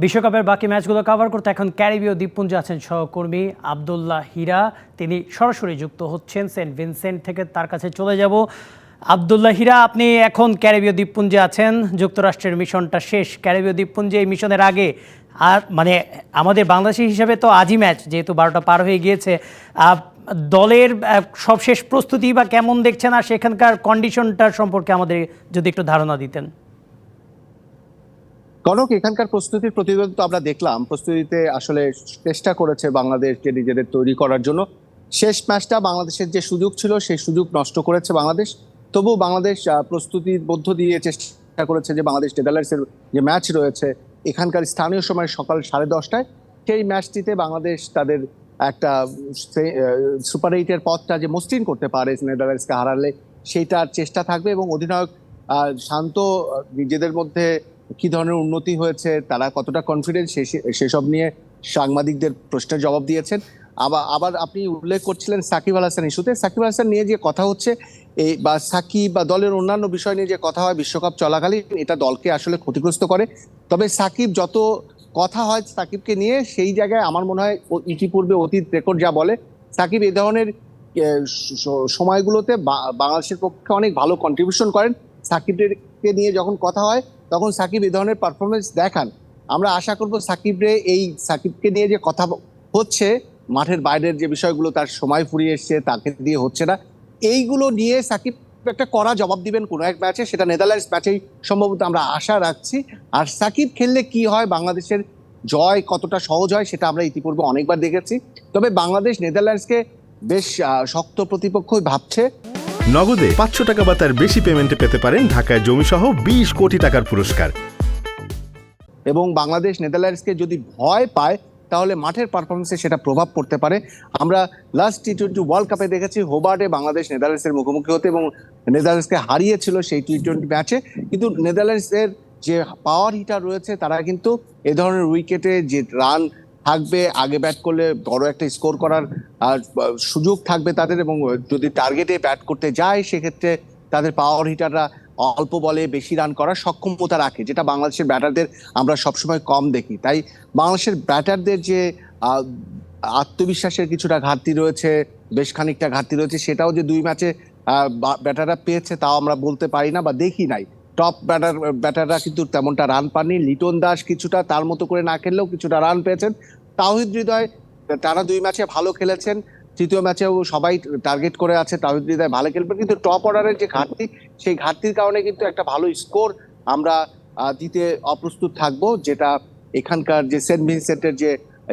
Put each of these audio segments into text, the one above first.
বিশ্বকাপের বাকি ম্যাচগুলো কভার করতে এখন ক্যারিবীয় দ্বীপপুঞ্জে আছেন সহকর্মী আব্দুল্লাহ হীরা। তিনি সরাসরি যুক্ত হচ্ছেন সেন্ট ভিনসেন্ট থেকে, তার কাছে চলে যাব। আব্দুল্লাহ হীরা, আপনি এখন ক্যারিবীয় দ্বীপপুঞ্জে আছেন, যুক্তরাষ্ট্রের মিশনটা শেষ ক্যারিবীয় দ্বীপপুঞ্জে। এই মিশনের আগে আর আমাদের বাংলাদেশি হিসাবে তো আজই ম্যাচ, যেহেতু 12টা পার হয়ে গিয়েছে, দলের সবশেষ প্রস্তুতি বা কেমন দেখছেন, আর সেখানকার কন্ডিশনটার সম্পর্কে আমাদের যদি একটু ধারণা দিতেন। কনক, এখানকার প্রস্তুতির প্রতিবেদন তো আমরা দেখলাম। প্রস্তুতিতে আসলে চেষ্টা করেছে বাংলাদেশকে নিজেদের তৈরি করার জন্য। শেষ ম্যাচটা বাংলাদেশের যে সুযোগ ছিল সেই সুযোগ নষ্ট করেছে বাংলাদেশ। তবু বাংলাদেশ প্রস্তুতির মধ্য দিয়ে চেষ্টা করেছে যে বাংলাদেশ নেদারল্যান্ডসের যে ম্যাচ রয়েছে এখানকার স্থানীয় সময় সকাল 10:30টায়, সেই ম্যাচটিতে বাংলাদেশ তাদের একটা সুপার এইটের পথটা যে মসৃণ করতে পারে নেদারল্যান্ডসকে হারালে, সেইটার চেষ্টা থাকবে। এবং অধিনায়ক শান্ত নিজেদের মধ্যে কি ধরনের উন্নতি হয়েছে, তারা কতটা কনফিডেন্স, সেসব নিয়ে সাংবাদিকদের প্রশ্নের জবাব দিয়েছেন। আবার আপনি উল্লেখ করছিলেন সাকিব আল হাসান ইস্যুতে। সাকিব আল হাসান নিয়ে যে কথা হচ্ছে এই বা সাকিব বা দলের অন্যান্য বিষয় নিয়ে যে কথা হয় বিশ্বকাপ চলাকালীন, এটা দলকে আসলে ক্ষতিগ্রস্ত করে। তবে সাকিব যত কথা হয় সাকিবকে নিয়ে, সেই জায়গায় আমার মনে হয় ইতিপূর্বে অতীত রেকর্ড যা বলে, সাকিব এ ধরনের সময়গুলোতে বাংলাদেশের পক্ষে অনেক ভালো কন্ট্রিবিউশন করেন। সাকিবকে নিয়ে যখন কথা হয় তখন সাকিব এই ধরনের পারফরমেন্স দেখান। আমরা আশা করব সাকিবকে নিয়ে যে কথা হচ্ছে, মাঠের বাইরের যে বিষয়গুলো, তার সময় ফুরিয়ে এসছে, তাকে দিয়ে হচ্ছে না, এইগুলো নিয়ে সাকিব একটা কড়া জবাব দিবেন কোনো এক ম্যাচে। সেটা নেদারল্যান্ডস ম্যাচেই সম্ভবত আমরা আশা রাখছি। আর সাকিব খেললে কি হয়, বাংলাদেশের জয় কতটা সহজ হয়, সেটা আমরা ইতিপূর্বে অনেকবার দেখেছি। তবে বাংলাদেশ নেদারল্যান্ডসকে বেশ শক্ত প্রতিপক্ষই ভাবছে। নগদে 500 টাকা বা তার বেশি পেমেন্টে পেতে পারেন ঢাকায় জমিসহ 20 কোটি টাকার পুরস্কার। এবং বাংলাদেশ নেদারল্যান্ডসকে যদি ভয় পায় তাহলে মাঠের পারফরমেন্সে সেটা প্রভাব পড়তে পারে। আমরা লাস্ট টি-20 ওয়ার্ল্ড কাপে দেখেছি হোবার্টে বাংলাদেশ নেদারল্যান্ডসের মুখোমুখি হতে এবং নেদারল্যান্ডসকে হারিয়েছিল সেই টি-20 ম্যাচে। কিন্তু নেদারল্যান্ডসের যে পাওয়ার হিটার রয়েছে, তারা কিন্তু এ ধরনের উইকেটে যে রান থাকবে, আগে ব্যাট করলে বড় একটা স্কোর করার সুযোগ থাকবে তাদের, এবং যদি টার্গেটে ব্যাট করতে যায় সেক্ষেত্রে তাদের পাওয়ার হিটাররা অল্প বলে বেশি রান করার সক্ষমতা রাখে, যেটা বাংলাদেশের ব্যাটারদের আমরা সবসময় কম দেখি। তাই বাংলাদেশের ব্যাটারদের যে আত্মবিশ্বাসের কিছুটা ঘাটতি রয়েছে, বেশ খানিকটা ঘাটতি রয়েছে, সেটাও যে 2 ম্যাচে ব্যাটাররা পেয়েছে তাও আমরা বলতে পারি না বা দেখি নাই। টপ ব্যাটাররা কিন্তু তেমনটা রান পাননি। লিটন দাস কিছুটা তার মতো করে না খেললেও কিছুটা রান পেয়েছেন। তাওহিদ হৃদয় টানা 2 ম্যাচে ভালো খেলেছেন, তৃতীয় ম্যাচেও সবাই টার্গেট করে আছে তাওহিদ হৃদয় ভালো খেলবে। কিন্তু টপ অর্ডারের যে ঘাটতি, সেই ঘাটতির কারণে কিন্তু একটা ভালো স্কোর আমরা দিতে অপ্রস্তুত থাকবো, যেটা এখানকার যে সেন্ট ভিনসেন্টের যে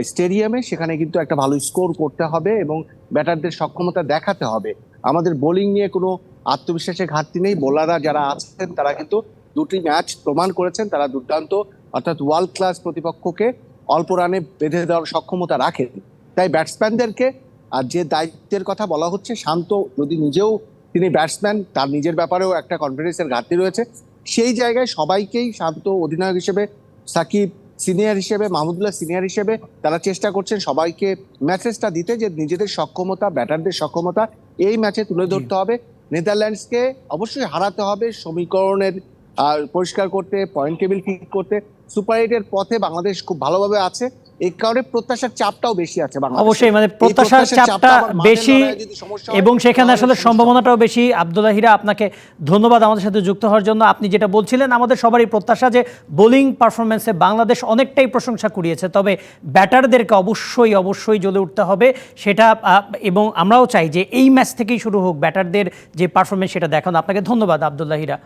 স্টেডিয়ামে, সেখানে কিন্তু একটা ভালো স্কোর করতে হবে এবং ব্যাটারদের সক্ষমতা দেখাতে হবে। আমাদের বোলিং নিয়ে কোনো আত্মবিশ্বাসের ঘাটতি নেই। বোলাররা যারা আছেন তারা কিন্তু 2টি ম্যাচ প্রমাণ করেছেন, তারা দুর্দান্ত অর্থাৎ ওয়ার্ল্ড ক্লাস প্রতিপক্ষকে অল্প রানে বেঁধে দেওয়ার সক্ষমতা রাখেন। তাই ব্যাটসম্যানদেরকে আর যে দায়িত্বের কথা বলা হচ্ছে, শান্ত যদি নিজেও তিনি ব্যাটসম্যান, তার নিজের ব্যাপারেও একটা কনফিডেন্সের ঘাটতি রয়েছে, সেই জায়গায় সবাইকেই শান্ত অধিনায়ক হিসেবে, সাকিব সিনিয়র হিসেবে, মাহমুদুল্লাহ সিনিয়র হিসেবে তারা চেষ্টা করছেন সবাইকে মেসেজটা দিতে যে নিজেদের সক্ষমতা, ব্যাটারদের সক্ষমতা এই ম্যাচে তুলে ধরতে হবে। নেদারল্যান্ডসকে অবশ্যই হারাতে হবে, সমীকরণের পরিষ্কার করতে, পয়েন্ট টেবিল ঠিক করতে। সুপার এইটের পথে বাংলাদেশ খুব ভালোভাবে আছে, এই কারণে প্রত্যাশার চাপটাও বেশি আছে বাংলাদেশে। অবশ্যই প্রত্যাশার চাপটা বেশি এবং সেখানে আসলে সম্ভাবনাটাও বেশি। আব্দুল্লাহ হীরা, আপনাকে ধন্যবাদ আমাদের সাথে যুক্ত হওয়ার জন্য। আপনি যেটা বলছিলেন, আমাদের সবারই প্রত্যাশা যে বোলিং পারফরমেন্সে বাংলাদেশ অনেকটাই প্রশংসা কুড়িয়েছে, তবে ব্যাটারদেরকে অবশ্যই জ্বলে উঠতে হবে সেটা, এবং আমরাও চাই যে এই ম্যাচ থেকেই শুরু হোক ব্যাটারদের যে পারফরমেন্স সেটা দেখানো। আপনাকে ধন্যবাদ আব্দুল্লাহ হীরা।